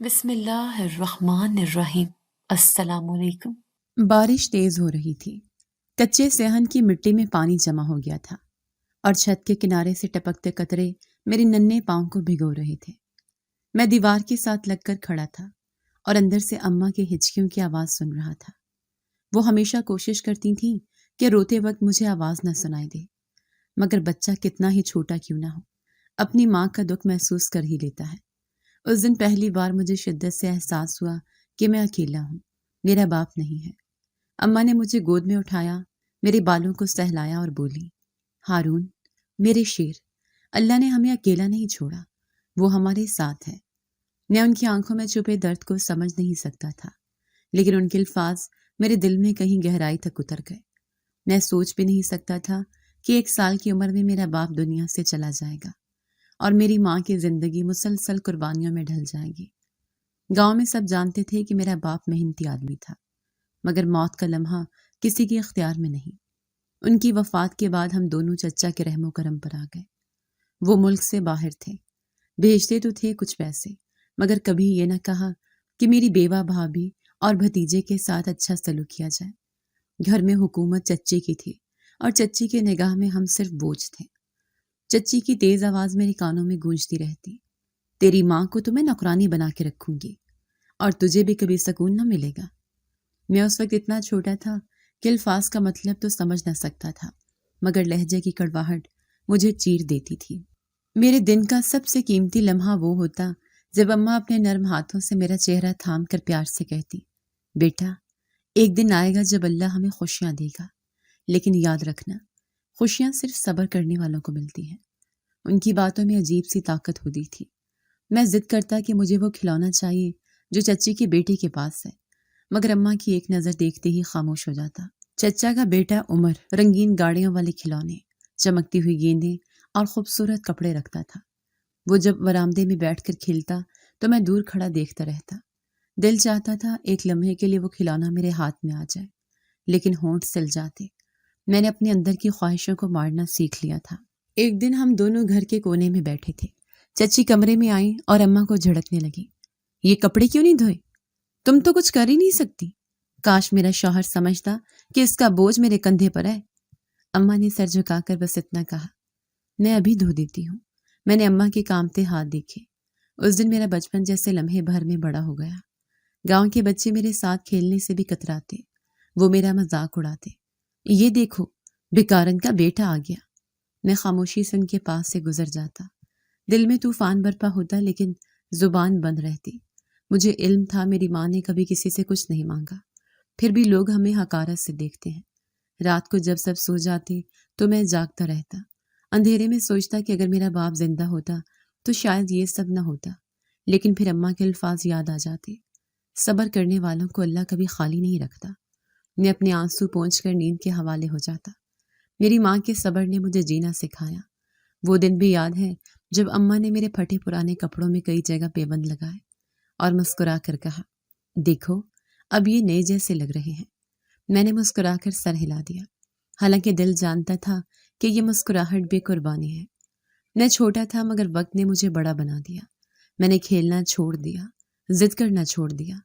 بسم اللہ الرحمن الرحیم۔ السلام علیکم۔ بارش تیز ہو رہی تھی۔ کچے صحن کی مٹی میں پانی جمع ہو گیا تھا اور چھت کے کنارے سے ٹپکتے قطرے میرے ننھے پاؤں کو بھگو رہے تھے۔ میں دیوار کے ساتھ لگ کر کھڑا تھا اور اندر سے اماں کے ہچکیوں کی آواز سن رہا تھا۔ وہ ہمیشہ کوشش کرتی تھیں کہ روتے وقت مجھے آواز نہ سنائی دے، مگر بچہ کتنا ہی چھوٹا کیوں نہ ہو، اپنی ماں کا دکھ محسوس کر ہی لیتا ہے۔ اس دن پہلی بار مجھے شدت سے احساس ہوا کہ میں اکیلا ہوں، میرا باپ نہیں ہے۔ اماں نے مجھے گود میں اٹھایا، میرے بالوں کو سہلایا اور بولی، ہارون میرے شیر، اللہ نے ہمیں اکیلا نہیں چھوڑا، وہ ہمارے ساتھ ہے۔ میں ان کی آنکھوں میں چھپے درد کو سمجھ نہیں سکتا تھا، لیکن ان کے الفاظ میرے دل میں کہیں گہرائی تک اتر گئے۔ میں سوچ بھی نہیں سکتا تھا کہ 1 سال کی عمر میں میرا باپ دنیا سے چلا جائے گا اور میری ماں کی زندگی مسلسل قربانیوں میں ڈھل جائے گی۔ گاؤں میں سب جانتے تھے کہ میرا باپ محنتی آدمی تھا، مگر موت کا لمحہ کسی کے اختیار میں نہیں۔ ان کی وفات کے بعد ہم دونوں چچا کے رحم و کرم پر آ گئے۔ وہ ملک سے باہر تھے، بھیجتے تو تھے کچھ پیسے، مگر کبھی یہ نہ کہا کہ میری بیوہ بھابھی اور بھتیجے کے ساتھ اچھا سلوک کیا جائے۔ گھر میں حکومت چچی کی تھی اور چچی کے نگاہ میں ہم صرف بوجھ تھے۔ چچی کی تیز آواز میرے کانوں میں گونجتی رہتی، تیری ماں کو تو میں نوکرانی بنا کے رکھوں گی اور تجھے بھی کبھی سکون نہ ملے گا۔ میں اس وقت اتنا چھوٹا تھا کہ الفاظ کا مطلب تو سمجھ نہ سکتا تھا، مگر لہجے کی کڑواہٹ مجھے چیر دیتی تھی۔ میرے دن کا سب سے قیمتی لمحہ وہ ہوتا جب اماں اپنے نرم ہاتھوں سے میرا چہرہ تھام کر پیار سے کہتی، بیٹا ایک دن آئے گا جب اللہ ہمیں خوشیاں دے گا، لیکن یاد رکھنا خوشیاں صرف صبر کرنے والوں کو ملتی ہیں۔ ان کی باتوں میں عجیب سی طاقت ہوتی تھی۔ میں ضد کرتا کہ مجھے وہ کھلونا چاہیے جو چچی کی بیٹی کے پاس ہے، مگر اماں کی ایک نظر دیکھتے ہی خاموش ہو جاتا۔ چچا کا بیٹا عمر رنگین گاڑیوں والے کھلونے، چمکتی ہوئی گیندیں اور خوبصورت کپڑے رکھتا تھا۔ وہ جب برآمدے میں بیٹھ کر کھیلتا تو میں دور کھڑا دیکھتا رہتا۔ دل چاہتا تھا ایک لمحے کے لیے وہ کھلونا میرے ہاتھ میں آ جائے، لیکن ہونٹ سل جاتے۔ میں نے اپنے اندر کی خواہشوں کو مارنا سیکھ لیا تھا۔ ایک دن ہم دونوں گھر کے کونے میں بیٹھے تھے۔ چچی کمرے میں آئیں اور اماں کو جھڑکنے لگی، یہ کپڑے کیوں نہیں دھوئے؟ تم تو کچھ کر ہی نہیں سکتی۔ کاش میرا شوہر سمجھتا کہ اس کا بوجھ میرے کندھے پر ہے۔ اماں نے سر جھکا کر بس اتنا کہا، میں ابھی دھو دیتی ہوں۔ میں نے اماں کے کامتے ہاتھ دیکھے۔ اس دن میرا بچپن جیسے لمحے بھر میں بڑا ہو گیا۔ گاؤں کے بچے میرے ساتھ کھیلنے سے بھی کتراتے، وہ میرا مذاق اڑاتے، یہ دیکھو بھکارن کا بیٹا آ گیا۔ میں خاموشی سے ان کے پاس سے گزر جاتا۔ دل میں طوفان برپا ہوتا لیکن زبان بند رہتی۔ مجھے علم تھا میری ماں نے کبھی کسی سے کچھ نہیں مانگا، پھر بھی لوگ ہمیں حقارت سے دیکھتے ہیں۔ رات کو جب سب سو جاتے تو میں جاگتا رہتا، اندھیرے میں سوچتا کہ اگر میرا باپ زندہ ہوتا تو شاید یہ سب نہ ہوتا، لیکن پھر اماں کے الفاظ یاد آ جاتے، صبر کرنے والوں کو اللہ کبھی خالی نہیں رکھتا۔ میں اپنے آنسو پونچھ کر نیند کے حوالے ہو جاتا۔ میری ماں کے صبر نے مجھے جینا سکھایا۔ وہ دن بھی یاد ہے جب اماں نے میرے پھٹے پرانے کپڑوں میں کئی جگہ پیبند لگائے اور مسکرا کر کہا، دیکھو اب یہ نئے جیسے لگ رہے ہیں۔ میں نے مسکرا کر سر ہلا دیا، حالانکہ دل جانتا تھا کہ یہ مسکراہٹ بے قربانی ہے۔ میں چھوٹا تھا مگر وقت نے مجھے بڑا بنا دیا۔ میں نے کھیلنا چھوڑ دیا، ضد کرنا چھوڑ دیا،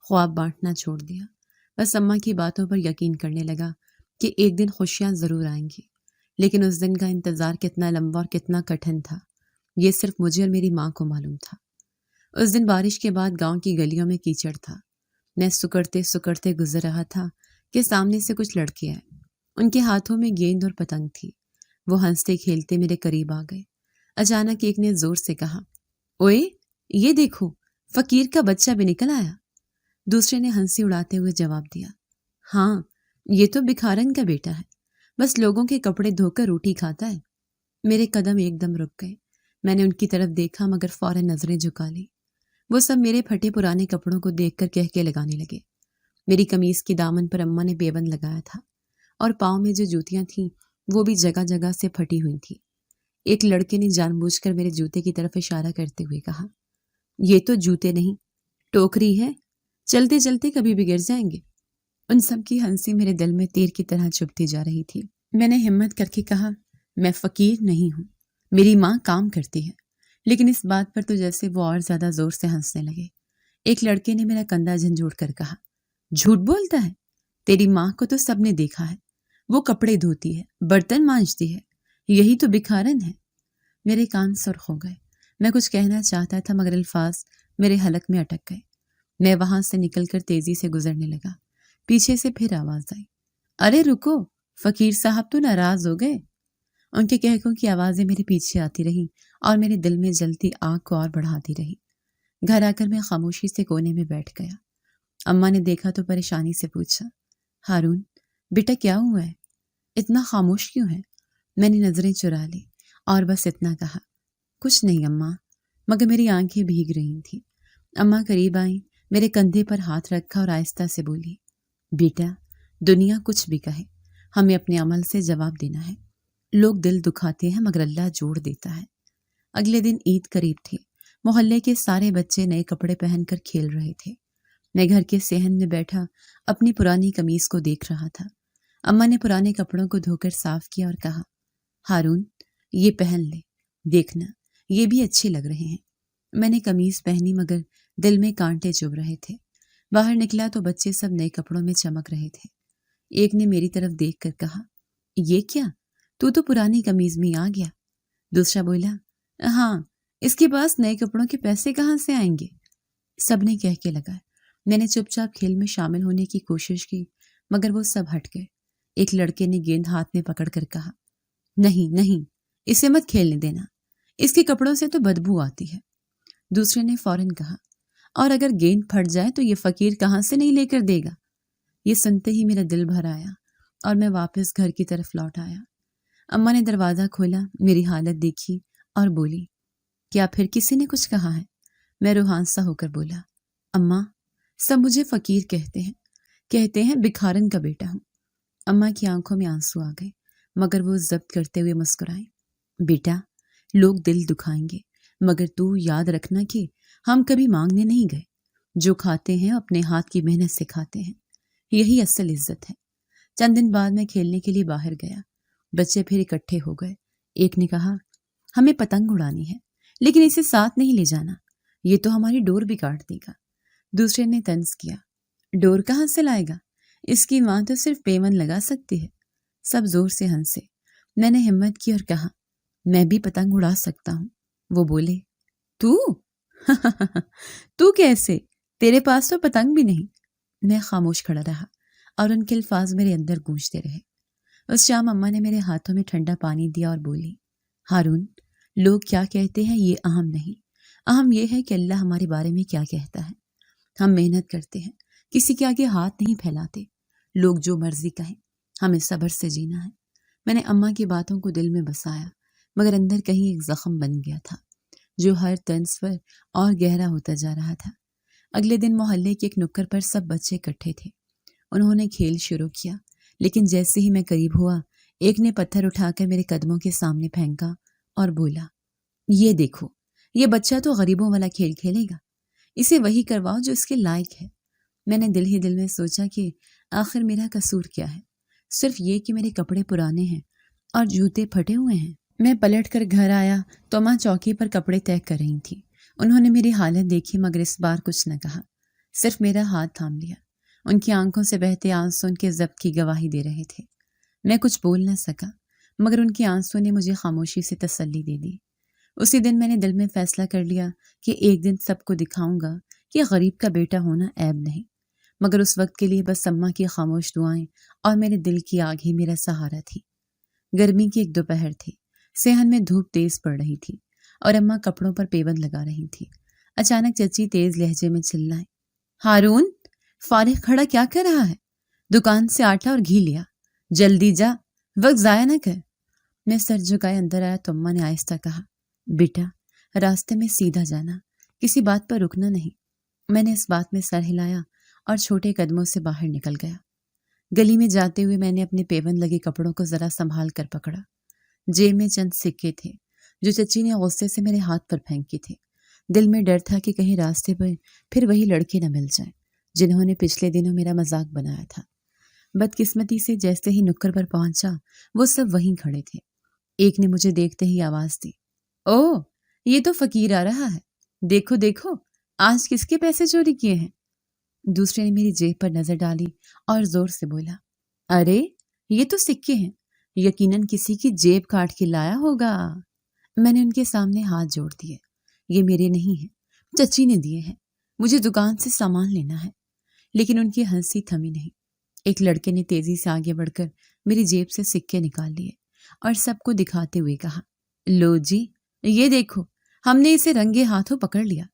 خواب بانٹنا چھوڑ دیا۔ بس اماں کی باتوں پر یقین کرنے لگا کہ ایک دن خوشیاں ضرور آئیں گی، لیکن اس دن کا انتظار کتنا لمبا اور کتنا کٹھن تھا یہ صرف مجھے اور میری ماں کو معلوم تھا۔ اس دن بارش کے بعد گاؤں کی گلیوں میں کیچڑ تھا۔ میں سکڑتے سکڑتے گزر رہا تھا کہ سامنے سے کچھ لڑکے آئے۔ ان کے ہاتھوں میں گیند اور پتنگ تھی۔ وہ ہنستے کھیلتے میرے قریب آ گئے۔ اچانک ایک نے زور سے کہا، اوئے یہ دیکھو فقیر کا بچہ بھی نکل آیا۔ دوسرے نے ہنسی اڑاتے ہوئے جواب دیا، ہاں یہ تو بکھارن کا بیٹا ہے، بس لوگوں کے کپڑے دھو کر روٹی کھاتا ہے۔ میرے قدم ایک دم رک گئے۔ میں نے ان کی طرف دیکھا مگر فوراً نظریں جھکا لی۔ وہ سب میرے پھٹے پرانے کپڑوں کو دیکھ کر کہکے لگانے لگے۔ میری قمیض کی دامن پر اماں نے پیبند لگایا تھا اور پاؤں میں جو جوتیاں تھیں وہ بھی جگہ جگہ سے پھٹی ہوئی تھیں۔ ایک لڑکے نے جان بوجھ کر میرے جوتے کی طرف اشارہ کرتے ہوئے کہا، یہ تو جوتے نہیں ٹوکری ہے، چلتے چلتے کبھی بھی گر جائیں گے۔ ان سب کی ہنسی میرے دل میں تیر کی طرح چبھتی جا رہی تھی۔ میں نے ہمت کر کے کہا، میں فقیر نہیں ہوں، میری ماں کام کرتی ہے۔ لیکن اس بات پر تو جیسے وہ اور زیادہ زور سے ہنسنے لگے۔ ایک لڑکے نے میرا کندھا جھنجھوڑ کر کہا، جھوٹ بولتا ہے، تیری ماں کو تو سب نے دیکھا ہے، وہ کپڑے دھوتی ہے، برتن مانجتی ہے، یہی تو بکھارن ہے۔ میرے کان سرخ ہو گئے، میں کچھ کہنا چاہتا تھا مگر الفاظ میرے حلق میں اٹک گئے۔ میں وہاں سے نکل کر تیزی سے گزرنے لگا۔ پیچھے سے پھر آواز آئی، ارے رکو، فقیر صاحب تو ناراض ہو گئے۔ ان کے کہکوں کی آوازیں میرے پیچھے آتی رہیں اور میرے دل میں جلتی آگ کو اور بڑھاتی رہی۔ گھر آ کر میں خاموشی سے کونے میں بیٹھ گیا۔ اماں نے دیکھا تو پریشانی سے پوچھا، ہارون بیٹا کیا ہوا ہے؟ اتنا خاموش کیوں ہے؟ میں نے نظریں چرا لی اور بس اتنا کہا، کچھ نہیں اماں، مگر میری آنکھیں بھیگ رہی تھیں۔ اماں قریب آئیں، میرے کندھے پر ہاتھ رکھا اور آہستہ سے بولی، بیٹا دنیا کچھ بھی کہے، ہمیں اپنے عمل سے جواب دینا ہے۔ لوگ دل دکھاتے ہیں مگر اللہ جوڑ دیتا ہے۔ اگلے دن عید قریب تھی۔ محلے کے سارے بچے نئے کپڑے پہن کر کھیل رہے تھے۔ میں گھر کے صحن میں بیٹھا اپنی پرانی قمیض کو دیکھ رہا تھا۔ اماں نے پرانے کپڑوں کو دھو کر صاف کیا اور کہا، ہارون یہ پہن لے، دیکھنا یہ بھی اچھے لگ رہے ہیں۔ میں نے قمیض پہنی مگر دل میں کانٹے چبھ رہے تھے۔ باہر نکلا تو بچے سب نئے کپڑوں میں چمک رہے تھے۔ ایک نے میری طرف دیکھ کر کہا، یہ کیا، تو پرانی قمیض میں آ گیا۔ دوسرا بولا، ہاں اس کے پاس نئے کپڑوں کے پیسے کہاں سے آئیں گے۔ سب نے کہہ کے لگا۔ میں نے چپ چاپ کھیل میں شامل ہونے کی کوشش کی مگر وہ سب ہٹ گئے۔ ایک لڑکے نے گیند ہاتھ میں پکڑ کر کہا، نہیں نہیں، اسے مت کھیلنے دینا، اس کے کپڑوں سے تو بدبو آتی ہے۔ دوسرے نے فوراً کہا، اور اگر گیند پھٹ جائے تو یہ فقیر کہاں سے نہیں لے کر دے گا۔ یہ سنتے ہی میرا دل بھر آیا اور میں واپس گھر کی طرف لوٹ آیا۔ اماں نے دروازہ کھولا، میری حالت دیکھی اور بولی، کیا پھر کسی نے کچھ کہا ہے؟ میں روحان سا ہو کر بولا، اماں سب مجھے فقیر کہتے ہیں بکھارن کا بیٹا ہوں۔ اماں کی آنکھوں میں آنسو آ گئے مگر وہ ضبط کرتے ہوئے مسکرائیں، بیٹا لوگ دل دکھائیں گے مگر تو یاد رکھنا کہ ہم کبھی مانگنے نہیں گئے، جو کھاتے ہیں اپنے ہاتھ کی محنت سے کھاتے ہیں، یہی اصل عزت ہے۔ چند دن بعد میں کھیلنے کے لیے باہر گیا۔ بچے پھر اکٹھے ہو گئے۔ ایک نے کہا، ہمیں پتنگ اڑانی ہے لیکن اسے ساتھ نہیں لے جانا، یہ تو ہماری ڈور بھی کاٹ دے گا۔ دوسرے نے طنز کیا، ڈور کہاں سے لائے گا، اس کی ماں تو صرف پیون لگا سکتی ہے۔ سب زور سے ہنسے۔ میں نے ہمت کی اور کہا، میں بھی پتنگ اڑا سکتا ہوں۔ وہ بولے، تو تو کیسے، تیرے پاس تو پتنگ بھی نہیں۔ میں خاموش کھڑا رہا اور ان کے الفاظ میرے اندر گونجتے رہے۔ اس شام اماں نے میرے ہاتھوں میں ٹھنڈا پانی دیا اور بولی، ہارون لوگ کیا کہتے ہیں یہ اہم نہیں، اہم یہ ہے کہ اللہ ہمارے بارے میں کیا کہتا ہے۔ ہم محنت کرتے ہیں، کسی کے آگے ہاتھ نہیں پھیلاتے، لوگ جو مرضی کہیں، ہمیں صبر سے جینا ہے۔ میں نے اماں کی باتوں کو دل میں بسایا مگر اندر کہیں ایک زخم بن گیا تھا جو ہر طنز پر اور گہرا ہوتا جا رہا تھا۔ اگلے دن محلے کے ایک نکڑ پر سب بچے اکٹھے تھے۔ انہوں نے کھیل شروع کیا لیکن جیسے ہی میں قریب ہوا ایک نے پتھر اٹھا کر میرے قدموں کے سامنے پھینکا اور بولا، یہ دیکھو، یہ بچہ تو غریبوں والا کھیل کھیلے گا، اسے وہی کرواؤ جو اس کے لائق ہے۔ میں نے دل ہی دل میں سوچا کہ آخر میرا قصور کیا ہے، صرف یہ کہ میرے کپڑے پرانے ہیں اور جوتے پھٹے ہوئے ہیں۔ میں پلٹ کر گھر آیا تو ماں چوکی پر کپڑے طے کر رہی تھی۔ انہوں نے میری حالت دیکھی مگر اس بار کچھ نہ کہا، صرف میرا ہاتھ تھام لیا۔ ان کی آنکھوں سے بہتے آنسو ان کے ضبط کی گواہی دے رہے تھے۔ میں کچھ بول نہ سکا مگر ان کے آنسو نے مجھے خاموشی سے تسلی دے دی۔ اسی دن میں نے دل میں فیصلہ کر لیا کہ ایک دن سب کو دکھاؤں گا کہ غریب کا بیٹا ہونا عیب نہیں، مگر اس وقت کے لیے بس اماں کی خاموش دعائیں اور میرے دل کی آگ ہی میرا سہارا تھی۔ گرمی کی ایک دوپہر تھی، صحن میں دھوپ تیز پڑ رہی تھی اور اماں کپڑوں پر پیبند لگا رہی تھی۔ اچانک چچی تیز لہجے میں چلائیں، ہارون فارغ کھڑا کیا کر رہا ہے، دکان سے آٹا اور گھی لیا، جلدی جا، وقت ضائع نہ کر۔ میں سر جھکائے اندر آیا تو اماں نے آہستہ کہا، بیٹا راستے میں سیدھا جانا، کسی بات پر رکنا نہیں۔ میں نے اس بات میں سر ہلایا اور چھوٹے قدموں سے باہر نکل گیا۔ گلی میں جاتے ہوئے میں نے اپنے پیبند لگے کپڑوں کو ذرا سنبھال کر پکڑا۔ جیب میں چند سکے تھے جو چچی نے غصے سے میرے ہاتھ پر پھینکے تھے۔ دل میں ڈر تھا کہ کہیں راستے پر پھر وہی لڑکے نہ مل جائیں جنہوں نے پچھلے دنوں میرا مذاق بنایا تھا۔ بدقسمتی سے جیسے ہی نکڑ پر پہنچا وہ سب وہیں کھڑے تھے۔ ایک نے مجھے دیکھتے ہی آواز دی، او یہ تو فقیر آ رہا ہے، دیکھو دیکھو آج کس کے پیسے چوری کیے ہیں؟ دوسرے نے میری جیب پر نظر ڈالی اور زور سے بولا، ارے یہ تو سکے ہیں، یقیناً کسی کی جیب کاٹ کے لایا ہوگا۔ میں نے ان کے سامنے ہاتھ جوڑ دیے، یہ میرے نہیں ہیں، چچی نے دیے ہیں، مجھے دکان سے سامان لینا ہے۔ لیکن ان کی ہنسی تھمی نہیں۔ ایک لڑکے نے تیزی سے آگے بڑھ کر میری جیب سے سکے نکال لیے اور سب کو دکھاتے ہوئے کہا، لو جی یہ دیکھو، ہم نے اسے رنگے ہاتھوں پکڑ لیا۔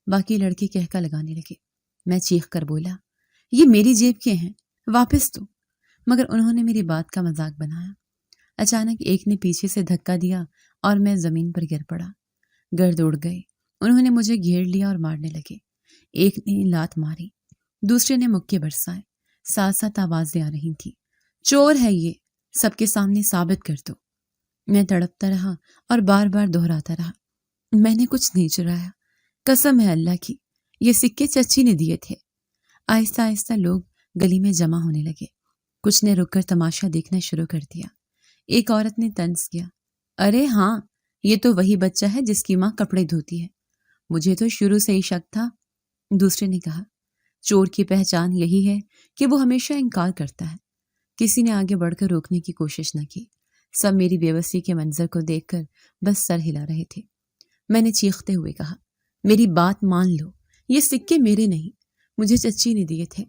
باقی لڑکے کہکا لگانے لگے۔ میں چیخ کر بولا، یہ میری جیب کے ہیں، واپس دو۔ مگر انہوں نے میری بات کا مذاق بنایا۔ اچانک ایک نے پیچھے سے دھکا دیا اور میں زمین پر گر پڑا۔ گرد اڑ گئے۔ انہوں نے مجھے گھیر لیا اور مارنے لگے۔ ایک نے لات ماری، دوسرے نے مکے برسائے۔ ساتھ ساتھ آوازیں آ رہی تھیں، چور ہے یہ، سب کے سامنے ثابت کر دو۔ میں تڑپتا رہا اور بار بار دہراتا رہا، میں نے کچھ نہیں چرایا، قسم ہے اللہ کی، یہ سکے چچی نے دیے تھے۔ آہستہ آہستہ لوگ گلی میں جمع ہونے لگے۔ کچھ نے رک کر تماشا دیکھنا شروع کر دیا۔ ایک عورت نے طنز کیا، ارے ہاں یہ تو وہی بچہ ہے جس کی ماں کپڑے دھوتی ہے، مجھے تو شروع سے ہی شک تھا۔ دوسرے نے کہا، چور کی پہچان یہی ہے کہ وہ ہمیشہ انکار کرتا ہے۔ کسی نے آگے بڑھ کر روکنے کی کوشش نہ کی۔ سب میری بے بسی کے منظر کو دیکھ کر بس سر ہلا رہے تھے۔ میں نے چیختے ہوئے کہا، میری بات مان لو، یہ سکے میرے نہیں، مجھے چچی نے دیے تھے۔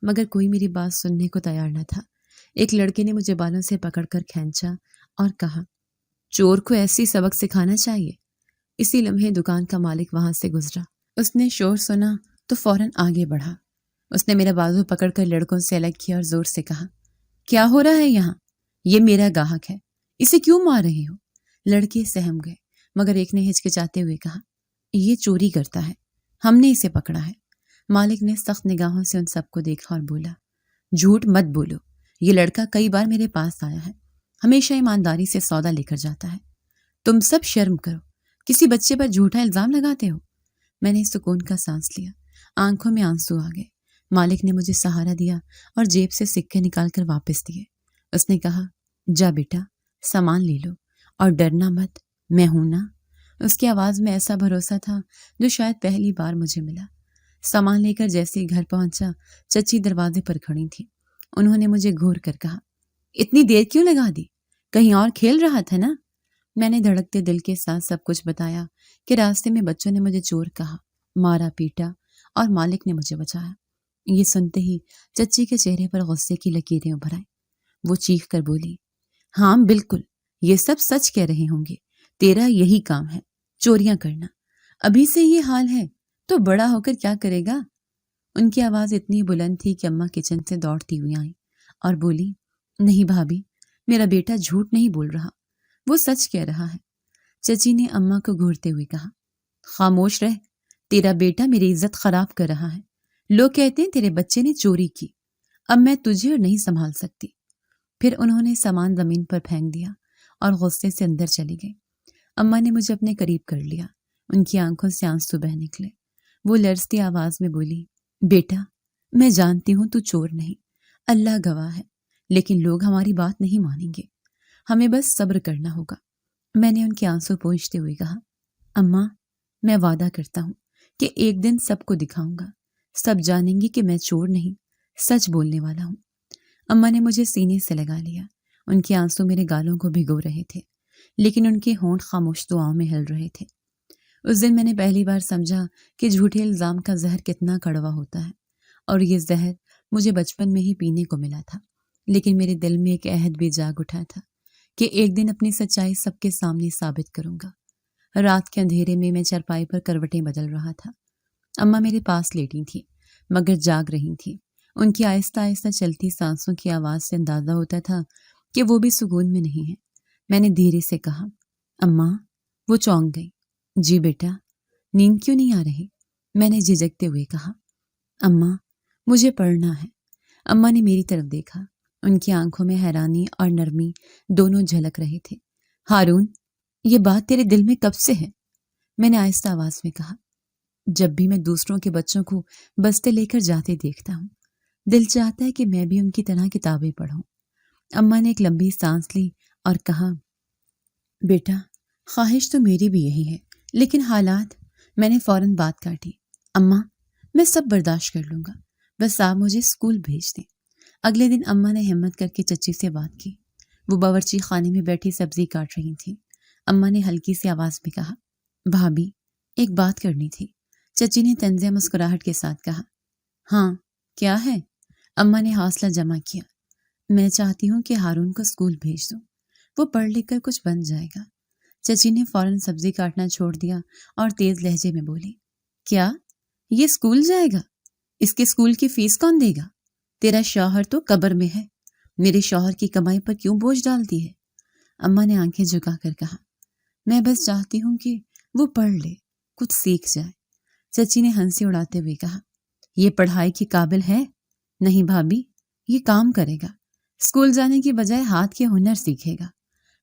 مگر کوئی میری بات سننے کو تیار نہ تھا۔ ایک لڑکے نے مجھے بالوں سے پکڑ کر کھینچا اور کہا، چور کو ایسی سبق سکھانا چاہیے۔ اسی لمحے دکان کا مالک وہاں سے گزرا۔ اس نے شور سنا تو فوراً آگے بڑھا۔ اس نے میرا بازو پکڑ کر لڑکوں سے الگ کیا اور زور سے کہا، کیا ہو رہا ہے یہاں؟ یہ میرا گاہک ہے، اسے کیوں مار رہے ہو؟ لڑکے سہم گئے، مگر ایک نے ہچکچاتے ہوئے کہا، یہ چوری کرتا ہے، ہم نے اسے پکڑا ہے۔ مالک نے سخت نگاہوں سے ان سب کو دیکھا اور بولا، جھوٹ مت بولو، یہ لڑکا کئی بار میرے پاس آیا ہے، ہمیشہ ایمانداری سے سودا لے کر جاتا ہے۔ تم سب شرم کرو، کسی بچے پر جھوٹا الزام لگاتے ہو۔ میں نے سکون کا سانس لیا، آنکھوں میں آنسو آ گئے۔ مالک نے مجھے سہارا دیا اور جیب سے سکے نکال کر واپس دیے۔ اس نے کہا، جا بیٹا، سامان لے لو اور ڈرنا مت، میں ہوں نا۔ اس کی آواز میں ایسا بھروسہ تھا جو شاید پہلی بار مجھے ملا۔ سامان لے کر جیسے ہی گھر پہنچا، چچی دروازے پر کھڑی تھی۔ انہوں نے مجھے گھور کر کہا، اتنی دیر کیوں لگا دی؟ کہیں اور کھیل رہا تھا نا؟ میں نے دھڑکتے دل کے ساتھ سب کچھ بتایا کہ راستے میں بچوں نے مجھے چور کہا، مارا پیٹا اور مالک نے مجھے بچایا۔ یہ سنتے ہی چچی کے چہرے پر غصے کی لکیریں ابھر آئیں۔ وہ چیخ کر بولی، ہاں بالکل، یہ سب سچ کہہ رہے ہوں گے، تیرا یہی کام ہے، چوریاں کرنا۔ ابھی سے یہ حال ہے تو بڑا ہو کر کیا کرے گا؟ ان کی آواز اتنی بلند تھی کہ اماں کچن سے دوڑتی ہوئی آئیں اور بولی، نہیں بھابھی، میرا بیٹا جھوٹ نہیں بول رہا، وہ سچ کہہ رہا ہے۔ چچی نے اماں کو گھورتے ہوئے کہا، خاموش رہ، تیرا بیٹا میری عزت خراب کر رہا ہے۔ لوگ کہتے ہیں تیرے بچے نے چوری کی، اب میں تجھے اور نہیں سنبھال سکتی۔ پھر انہوں نے سامان زمین پر پھینک دیا اور غصے سے اندر چلی گئی۔ اماں نے مجھے اپنے قریب کر لیا، ان کی آنکھوں سے آنسو بہہ نکلے۔ وہ لرزتی آواز میں بولی، بیٹا، میں جانتی ہوں تو چور نہیں، اللہ گواہ ہے، لیکن لوگ ہماری بات نہیں مانیں گے، ہمیں بس صبر کرنا ہوگا۔ میں نے ان کے آنسو پونچھتے ہوئے کہا، اماں، میں وعدہ کرتا ہوں کہ ایک دن سب کو دکھاؤں گا، سب جانیں گے کہ میں چور نہیں، سچ بولنے والا ہوں۔ اماں نے مجھے سینے سے لگا لیا۔ ان کے آنسو میرے گالوں کو بھگو رہے تھے، لیکن ان کے ہونٹ خاموش دعاؤں میں ہل رہے تھے۔ اس دن میں نے پہلی بار سمجھا کہ جھوٹے الزام کا زہر کتنا کڑوا ہوتا ہے، اور یہ زہر مجھے بچپن میں ہی پینے کو ملا تھا۔ لیکن میرے دل میں ایک عہد بھی جاگ اٹھا تھا کہ ایک دن اپنی سچائی سب کے سامنے ثابت کروں گا۔ رات کے اندھیرے میں چارپائی پر کروٹیں بدل رہا تھا۔ اماں میرے پاس لیٹی تھیں، مگر جاگ رہی تھیں۔ ان کی آہستہ آہستہ چلتی سانسوں کی آواز سے اندازہ ہوتا تھا کہ وہ بھی سکون میں نہیں ہیں۔ میں نے دھیرے سے کہا، اماں۔ وہ چونک گئی۔ جی بیٹا، نیند کیوں نہیں آ رہی؟ میں نے جھجکتے ہوئے کہا، اماں، مجھے پڑھنا ہے۔ اماں نے میری طرف دیکھا، ان کی آنکھوں میں حیرانی اور نرمی دونوں جھلک رہے تھے۔ ہارون، یہ بات تیرے دل میں کب سے ہے؟ میں نے آہستہ آواز میں کہا، جب بھی میں دوسروں کے بچوں کو بستے لے کر جاتے دیکھتا ہوں، دل چاہتا ہے کہ میں بھی ان کی طرح کتابیں پڑھوں۔ اماں نے ایک لمبی سانس لی اور کہا، بیٹا، خواہش تو میری بھی یہی ہے، لیکن حالات۔ میں نے فوراً بات کاٹی، اماں میں سب برداشت کر لوں گا، بس آپ مجھے اسکول بھیج دیں۔ اگلے دن اماں نے ہمت کر کے چچی سے بات کی۔ وہ باورچی خانے میں بیٹھی سبزی کاٹ رہی تھیں۔ اماں نے ہلکی سی آواز میں کہا، بھابھی ایک بات کرنی تھی۔ چچی نے طنزیہ مسکراہٹ کے ساتھ کہا، ہاں کیا ہے؟ اماں نے حوصلہ جمع کیا، میں چاہتی ہوں کہ ہارون کو اسکول بھیج دوں، وہ پڑھ لکھ کر کچھ بن جائے گا۔ چچی نے فوراً سبزی کاٹنا چھوڑ دیا اور تیز لہجے میں بولی، کیا یہ اسکول جائے گا؟ اس کے اسکول کی فیس کون دے گا؟ تیرا شوہر تو قبر میں ہے، میرے شوہر کی کمائی پر کیوں بوجھ ڈالتی ہے؟ اماں نے آنکھیں جھکا کر کہا، میں بس چاہتی ہوں کہ وہ پڑھ لے، کچھ سیکھ جائے۔ چچی نے ہنسی اڑاتے ہوئے کہا، یہ پڑھائی کی قابل ہے؟ نہیں بھابھی، یہ کام کرے گا، اسکول جانے کی بجائے ہاتھ کے ہنر سیکھے گا۔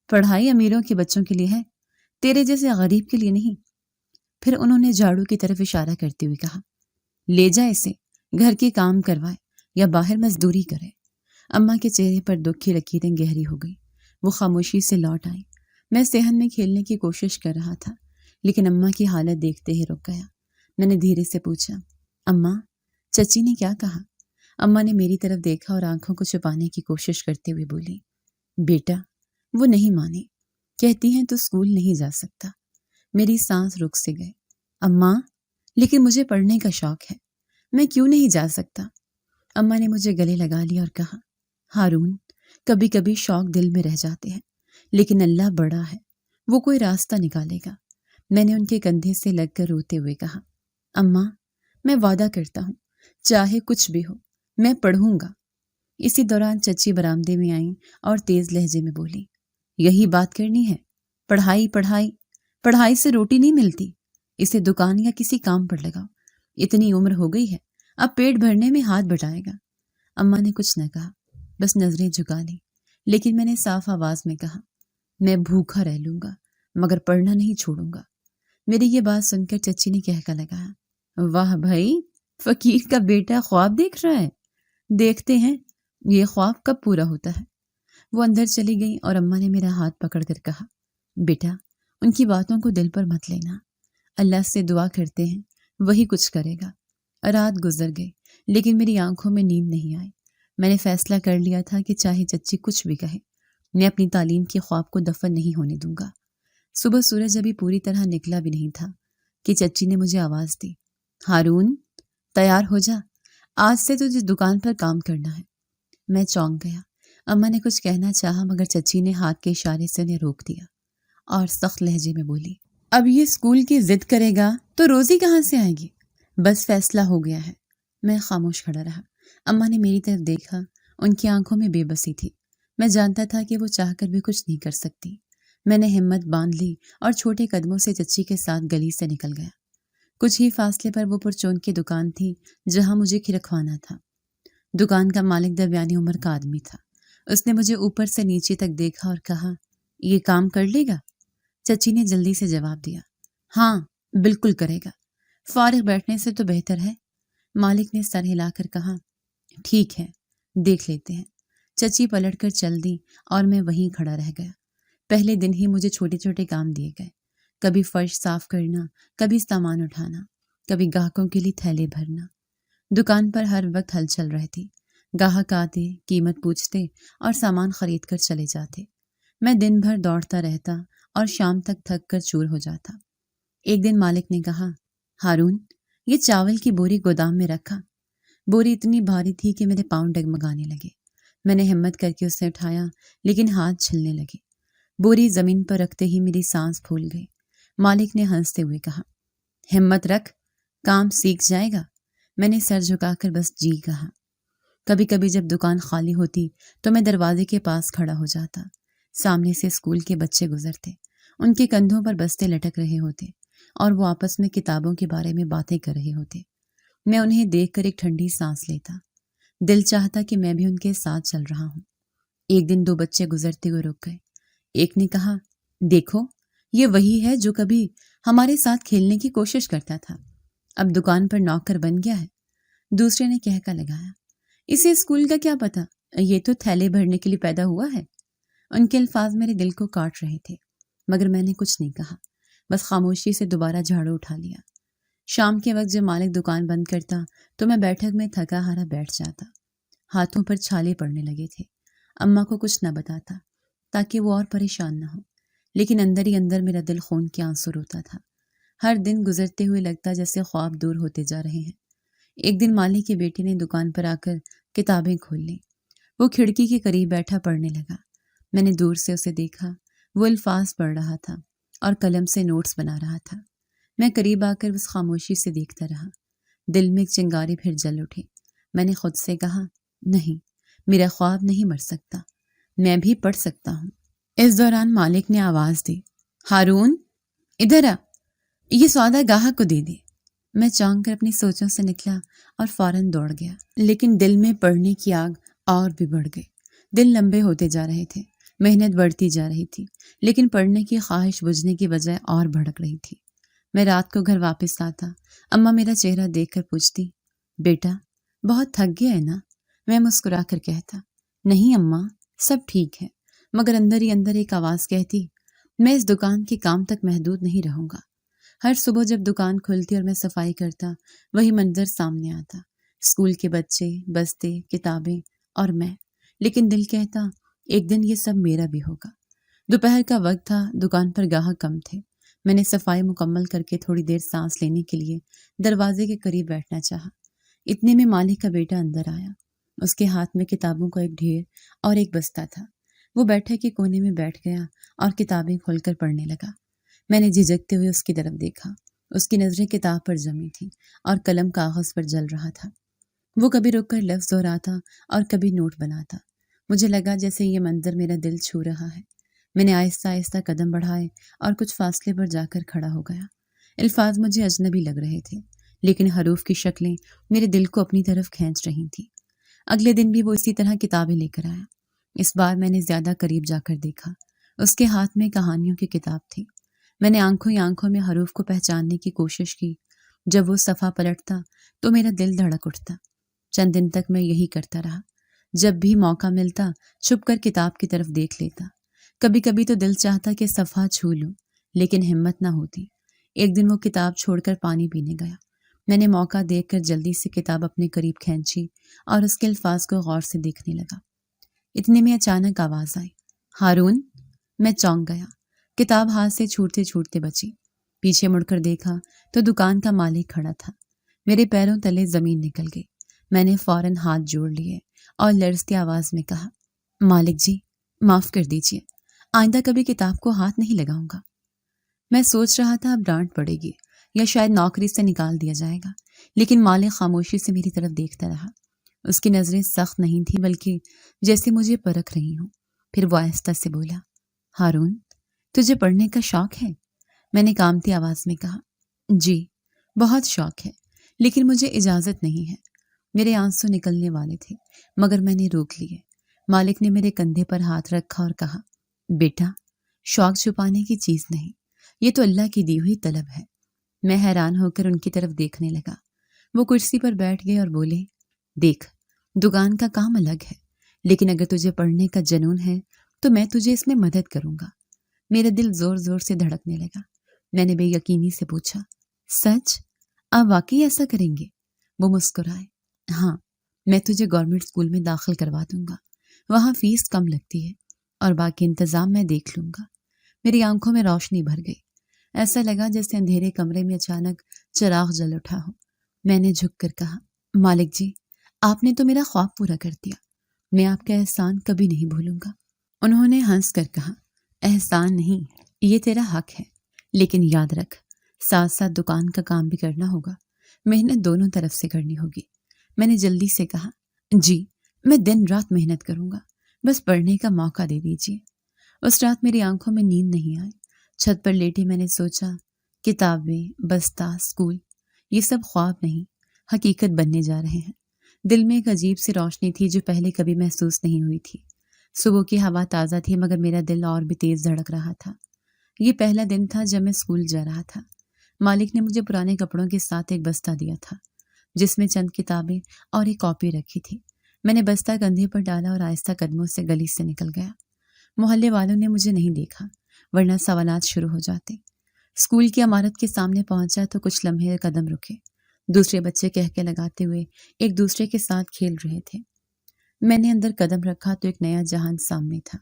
پڑھائی امیروں کے بچوں کے لیے ہے، تیرے جیسے غریب کے لیے نہیں۔ پھر انہوں نے جھاڑو کی طرف اشارہ کرتے ہوئے کہا، لے جا اسے، گھر کے کام کروائے یا باہر مزدوری کرے۔ اماں کے چہرے پر دکھ کی لکیریں گہری ہو گئی۔ وہ خاموشی سے لوٹ آئی۔ میں صحن میں کھیلنے کی کوشش کر رہا تھا، لیکن اماں کی حالت دیکھتے ہی رک گیا۔ میں نے دھیرے سے پوچھا، اماں چچی نے کیا کہا؟ اماں نے میری طرف دیکھا اور آنکھوں کو چھپانے کی کوشش کرتے ہوئے بولی، بیٹا وہ نہیں مانی، کہتی ہیں تو اسکول نہیں جا سکتا۔ میری سانس رک سے گئے۔ اماں لیکن مجھے پڑھنے کا شوق ہے، میں کیوں نہیں جا سکتا؟ اماں نے مجھے گلے لگا لیا اور کہا، ہارون کبھی کبھی شوق دل میں رہ جاتے ہیں، لیکن اللہ بڑا ہے، وہ کوئی راستہ نکالے گا۔ میں نے ان کے کندھے سے لگ کر روتے ہوئے کہا، اماں میں وعدہ کرتا ہوں چاہے کچھ بھی ہو میں پڑھوں گا۔ اسی دوران چچی برآمدے میں آئیں اور تیز لہجے میں بولی، یہی بات کرنی ہے؟ پڑھائی پڑھائی پڑھائی سے روٹی نہیں ملتی، اسے دکان یا کسی کام پر لگاؤ، اتنی عمر ہو گئی ہے، اب پیٹ بھرنے میں ہاتھ بٹائے گا۔ اماں نے کچھ نہ کہا، بس نظریں جھکا لی، لیکن میں نے صاف آواز میں کہا، میں بھوکا رہ لوں گا مگر پڑھنا نہیں چھوڑوں گا۔ میری یہ بات سن کر چچی نے کہہ کر لگایا، واہ بھائی، فقیر کا بیٹا خواب دیکھ رہا ہے، دیکھتے ہیں یہ خواب کب پورا ہوتا ہے۔ وہ اندر چلی گئی اور اماں نے میرا ہاتھ پکڑ کر کہا، بیٹا ان کی باتوں کو دل پر مت لینا، اللہ سے دعا کرتے ہیں وہی کچھ کرے گا۔ رات گزر گئی لیکن میری آنکھوں میں نیند نہیں آئی۔ میں نے فیصلہ کر لیا تھا کہ چاہے چچی کچھ بھی کہے، میں اپنی تعلیم کے خواب کو دفن نہیں ہونے دوں گا۔ صبح سورج ابھی پوری طرح نکلا بھی نہیں تھا کہ چچی نے مجھے آواز دی، ہارون تیار ہو جا، آج سے تجھے دکان پر کام کرنا ہے۔ میں چونک گیا۔ اماں نے کچھ کہنا چاہا مگر چچی نے ہاتھ کے اشارے سے انہیں روک دیا اور سخت لہجے میں بولی، اب یہ اسکول کی ضد کرے گا تو روزی کہاں سے آئے گی؟ بس فیصلہ ہو گیا ہے۔ میں خاموش کھڑا رہا۔ اماں نے میری طرف دیکھا، ان کی آنکھوں میں بے بسی تھی۔ میں جانتا تھا کہ وہ چاہ کر بھی کچھ نہیں کر سکتی۔ میں نے ہمت باندھ لی اور چھوٹے قدموں سے چچی کے ساتھ گلی سے نکل گیا۔ کچھ ہی فاصلے پر وہ پرچون کی دکان تھی جہاں مجھے کھرکھوانا تھا۔ دکان کا مالک درمیانی عمر کا آدمی تھا۔ اس نے مجھے اوپر سے نیچے تک دیکھا اور کہا، یہ کام کر لے گا؟ چچی نے جلدی سے جواب دیا، ہاں بالکل کرے گا، فارغ بیٹھنے سے تو بہتر ہے۔ مالک نے سر ہلا کر کہا، ٹھیک ہے دیکھ لیتے ہیں۔ چچی پلٹ کر چل دی اور میں وہیں کھڑا رہ گیا۔ پہلے دن ہی مجھے چھوٹے چھوٹے کام دیے گئے، کبھی فرش صاف کرنا، کبھی سامان اٹھانا، کبھی گاہکوں کے لیے تھیلے بھرنا۔ دکان پر ہر وقت ہلچل رہتی، گاہک آتے، قیمت پوچھتے اور سامان خرید کر چلے جاتے۔ میں دن بھر دوڑتا رہتا اور شام تک تھک کر چور ہو جاتا۔ ایک دن مالک نے کہا، ہارون یہ چاول کی بوری گودام میں رکھا۔ بوری اتنی بھاری تھی کہ میرے پاؤں ڈگمگانے لگے۔ میں نے ہمت کر کے اسے اٹھایا لیکن ہاتھ چھلنے لگے۔ بوری زمین پر رکھتے ہی میری سانس پھول گئی۔ مالک نے ہنستے ہوئے کہا، ہمت رکھ، کام سیکھ جائے گا۔ میں نے سر جھکا کر بس جی کہا۔ کبھی کبھی جب دکان خالی ہوتی تو میں دروازے کے پاس کھڑا ہو جاتا۔ سامنے سے اسکول کے بچے گزرتے، ان کے کندھوں پر بستے لٹک رہے ہوتے اور وہ آپس میں کتابوں کے بارے میں باتیں کر رہے ہوتے۔ میں انہیں دیکھ کر ایک ٹھنڈی سانس لیتا، دل چاہتا کہ میں بھی ان کے ساتھ چل رہا ہوں۔ ایک دن دو بچے گزرتے ہوئے رک گئے۔ ایک نے کہا، دیکھو یہ وہی ہے جو کبھی ہمارے ساتھ کھیلنے کی کوشش کرتا تھا، اب دکان پر نوکر بن گیا ہے۔ دوسرے نے کہہ کر لگایا، اسے اسکول کا کیا پتا، یہ تو تھیلے بھرنے کے لیے پیدا ہوا ہے۔ ان کے الفاظ میرے دل کو کاٹ رہے تھے مگر میں نے کچھ نہیں کہا، بس خاموشی سے دوبارہ جھاڑو اٹھا لیا۔ شام کے وقت جب مالک دکان بند کرتا تو میں بیٹھک میں تھکا ہارا بیٹھ جاتا۔ ہاتھوں پر چھالے پڑنے لگے تھے۔ اماں کو کچھ نہ بتاتا تاکہ وہ اور پریشان نہ ہو، لیکن اندر ہی اندر میرا دل خون کے آنسو روتا تھا۔ ہر دن گزرتے ہوئے لگتا جیسے خواب دور ہوتے جا رہے ہیں۔ ایک دن مالک کے بیٹے نے دکان پر آ کر کتابیں کھول لیں۔ وہ کھڑکی کے قریب بیٹھا پڑھنے لگا۔ میں نے دور سے اسے دیکھا، وہ الفاظ پڑھ رہا تھا اور قلم سے نوٹس بنا رہا تھا۔ میں قریب آ کر اس خاموشی سے دیکھتا رہا۔ دل میں ایک چنگاری پھر جل اٹھی۔ میں نے خود سے کہا، نہیں، میرا خواب نہیں مر سکتا، میں بھی پڑھ سکتا ہوں۔ اس دوران مالک نے آواز دی، ہارون، ادھر آ، یہ سودا گاہک کو دے دے۔ میں چونک کر اپنی سوچوں سے نکلا اور فوراً دوڑ گیا، لیکن دل میں پڑھنے کی آگ اور بھی بڑھ گئی۔ دن لمبے ہوتے جا رہے تھے، محنت بڑھتی جا رہی تھی، لیکن پڑھنے کی خواہش بجھنے کی بجائے اور بھڑک رہی تھی۔ میں رات کو گھر واپس آتا، اماں میرا چہرہ دیکھ کر پوچھتی، بیٹا بہت تھک گیا ہے نا؟ میں مسکرا کر کہتا، نہیں اماں، سب ٹھیک ہے، مگر اندر ہی اندر ایک آواز کہتی، میں اس دکان کے کام تک محدود نہیں رہوں گا۔ ہر صبح جب دکان کھلتی اور میں صفائی کرتا، وہی منظر سامنے آتا، اسکول کے بچے، بستے، کتابیں اور میں۔ لیکن دل کہتا، ایک دن یہ سب میرا بھی ہوگا۔ دوپہر کا وقت تھا، دکان پر گاہک کم تھے۔ میں نے صفائی مکمل کر کے تھوڑی دیر سانس لینے کے لیے دروازے کے قریب بیٹھنا چاہا۔ اتنے میں مالک کا بیٹا اندر آیا۔ اس کے ہاتھ میں کتابوں کا ایک ڈھیر اور ایک بستہ تھا۔ وہ بیٹھک کے کونے میں بیٹھ گیا اور کتابیں کھول کر پڑھنے لگا۔ میں نے جھجکتے ہوئے اس کی طرف دیکھا۔ اس کی نظریں کتاب پر جمی تھیں اور قلم کاغذ پر جل رہا تھا۔ وہ کبھی رک کر لفظ دہراتا اور کبھی نوٹ بناتا۔ مجھے لگا جیسے یہ منظر میرا دل چھو رہا ہے۔ میں نے آہستہ آہستہ قدم بڑھائے اور کچھ فاصلے پر جا کر کھڑا ہو گیا۔ الفاظ مجھے اجنبی لگ رہے تھے، لیکن حروف کی شکلیں میرے دل کو اپنی طرف کھینچ رہی تھیں۔ اگلے دن بھی وہ اسی طرح کتابیں لے کر آیا۔ اس بار میں نے زیادہ قریب جا کر دیکھا۔ اس کے ہاتھ میں کہانیوں کی کتاب تھی۔ میں نے آنکھوں ہی آنکھوں میں حروف کو پہچاننے کی کوشش کی۔ جب وہ صفحہ پلٹتا تو میرا دل دھڑک اٹھتا۔ چند دن تک میں یہی کرتا رہا۔ جب بھی موقع ملتا چھپ کر کتاب کی طرف دیکھ لیتا۔ کبھی کبھی تو دل چاہتا کہ صفحہ چھو لوں، لیکن ہمت نہ ہوتی۔ ایک دن وہ کتاب چھوڑ کر پانی پینے گیا۔ میں نے موقع دیکھ کر جلدی سے کتاب اپنے قریب کھینچی اور اس کے الفاظ کو غور سے دیکھنے لگا۔ اتنے میں اچانک آواز آئی، ہارون۔ میں چونک گیا۔ کتاب ہاتھ سے چھوٹتے چھوٹتے بچی۔ پیچھے مڑ کر دیکھا تو دکان کا مالک کھڑا تھا۔ میرے پیروں تلے زمین نکل گئی۔ میں نے فوراً ہاتھ جوڑ لیے اور لرزتی آواز میں کہا، مالک جی، معاف کر دیجیے، آئندہ کبھی کتاب کو ہاتھ نہیں لگاؤں گا۔ میں سوچ رہا تھا اب ڈانٹ پڑے گی یا شاید نوکری سے نکال دیا جائے گا، لیکن مالک خاموشی سے میری طرف دیکھتا رہا۔ اس کی نظریں سخت نہیں تھیں، بلکہ جیسے مجھے پرکھ رہی ہوں۔ پھر وہ آہستہ سے بولا، ہارون، تجھے پڑھنے کا شوق ہے؟ میں نے کامتی آواز میں کہا، جی، بہت شوق ہے، لیکن مجھے اجازت نہیں ہے۔ میرے آنسو نکلنے والے تھے، مگر میں نے روک لیے۔ مالک نے میرے کندھے پر ہاتھ رکھا اور کہا، بیٹا، شوق چھپانے کی چیز نہیں، یہ تو اللہ کی دی ہوئی طلب ہے۔ میں حیران ہو کر ان کی طرف دیکھنے لگا۔ وہ کرسی پر بیٹھ گئے اور بولے، دیکھ، دکان کا کام الگ ہے، لیکن اگر تجھے پڑھنے کا جنون ہے تو میں تجھے اس میں مدد کروں گا۔ میرا دل زور زور سے دھڑکنے لگا۔ میں نے بے یقینی سے پوچھا، سچ؟ آپ واقعی ایسا کریں گے؟ وہ مسکرائے، ہاں، میں تجھے گورنمنٹ اسکول میں داخل کروا دوں گا، وہاں فیس کم لگتی ہے اور باقی انتظام میں دیکھ لوں گا۔ میری آنکھوں میں روشنی بھر گئی۔ ایسا لگا جیسے اندھیرے کمرے میں اچانک چراغ جل اٹھا ہو۔ میں نے جھک کر کہا، مالک جی، آپ نے تو میرا خواب پورا کر دیا، میں آپ کا احسان کبھی نہیں بھولوں گا۔ انہوں نے ہنس کر کہا، احسان نہیں، یہ تیرا حق ہے، لیکن یاد رکھ، ساتھ ساتھ دکان کا کام بھی کرنا ہوگا، محنت دونوں طرف سے کرنی ہوگی۔ میں نے جلدی سے کہا، جی، میں دن رات محنت کروں گا، بس پڑھنے کا موقع دے دیجیے۔ اس رات میری آنکھوں میں نیند نہیں آئی۔ چھت پر لیٹی میں نے سوچا، کتابیں، بستہ، اسکول، یہ سب خواب نہیں، حقیقت بننے جا رہے ہیں۔ دل میں ایک عجیب سی روشنی تھی جو پہلے کبھی محسوس نہیں ہوئی تھی۔ صبح کی ہوا تازہ تھی، مگر میرا دل اور بھی تیز دھڑک رہا تھا۔ یہ پہلا دن تھا جب میں اسکول جا رہا تھا۔ مالک نے مجھے پرانے کپڑوں کے ساتھ ایک بستہ دیا تھا، جس میں چند کتابیں اور ایک کاپی رکھی تھی۔ میں نے بستہ کندھے پر ڈالا اور آہستہ قدموں سے گلی سے نکل گیا۔ محلے والوں نے مجھے نہیں دیکھا، ورنہ سوالات شروع ہو جاتے۔ اسکول کی عمارت کے سامنے پہنچا تو کچھ لمحے قدم رکے۔ دوسرے بچے کہکے لگاتے ہوئے ایک دوسرے کے ساتھ کھیل رہے تھے۔ میں نے اندر قدم رکھا تو ایک نیا جہان سامنے تھا۔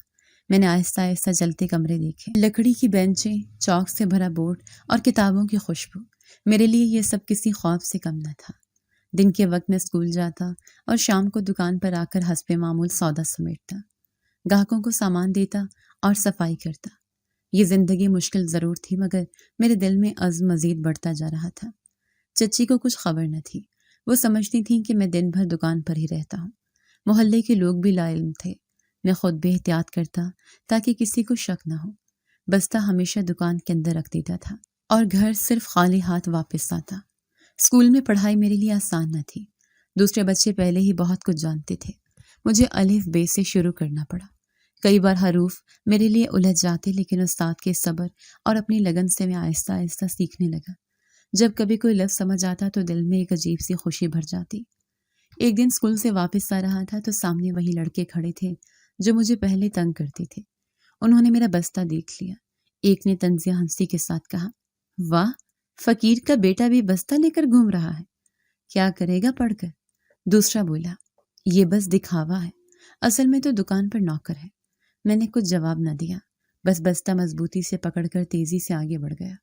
میں نے آہستہ آہستہ جلتے کمرے دیکھے، لکڑی کی بینچیں، چاک سے بھرا بورڈ اور کتابوں کی خوشبو۔ میرے لیے یہ سب کسی خواب سے کم نہ تھا۔ دن کے وقت میں اسکول جاتا اور شام کو دکان پر آ کر حسب معمول سودا سمیٹتا، گاہکوں کو سامان دیتا اور صفائی کرتا۔ یہ زندگی مشکل ضرور تھی، مگر میرے دل میں عزم مزید بڑھتا جا رہا تھا۔ چچی کو کچھ خبر نہ تھی۔ وہ سمجھتی تھیں کہ میں دن بھر دکان پر ہی رہتا ہوں۔ محلے کے لوگ بھی لا علم تھے۔ میں خود بھی احتیاط کرتا تاکہ کسی کو شک نہ ہو۔ بستہ ہمیشہ دکان کے اندر رکھ دیتا تھا اور گھر صرف خالی ہاتھ واپس آتا۔ اسکول میں پڑھائی میرے لیے آسان نہ تھی۔ دوسرے بچے پہلے ہی بہت کچھ جانتے تھے۔ مجھے الف بے سے شروع کرنا پڑا۔ کئی بار حروف میرے لیے الجھ جاتے، لیکن استاد کے صبر اور اپنی لگن سے میں آہستہ آہستہ سیکھنے لگا۔ جب کبھی کوئی لفظ سمجھ آتا تو دل میں ایک عجیب سی خوشی بھر جاتی۔ ایک دن اسکول سے واپس آ رہا تھا تو سامنے وہی لڑکے کھڑے تھے جو مجھے پہلے تنگ کرتے تھے۔ انہوں نے میرا بستہ دیکھ لیا۔ ایک نے طنزیہ ہنسی کے ساتھ کہا، واہ، فقیر کا بیٹا بھی بستہ لے کر گھوم رہا ہے، کیا کرے گا پڑھ کر؟ دوسرا بولا، یہ بس دکھاوا ہے، اصل میں تو دکان پر نوکر ہے۔ میں نے کچھ جواب نہ دیا، بس بستہ مضبوطی سے پکڑ کر تیزی سے آگے بڑھ گیا۔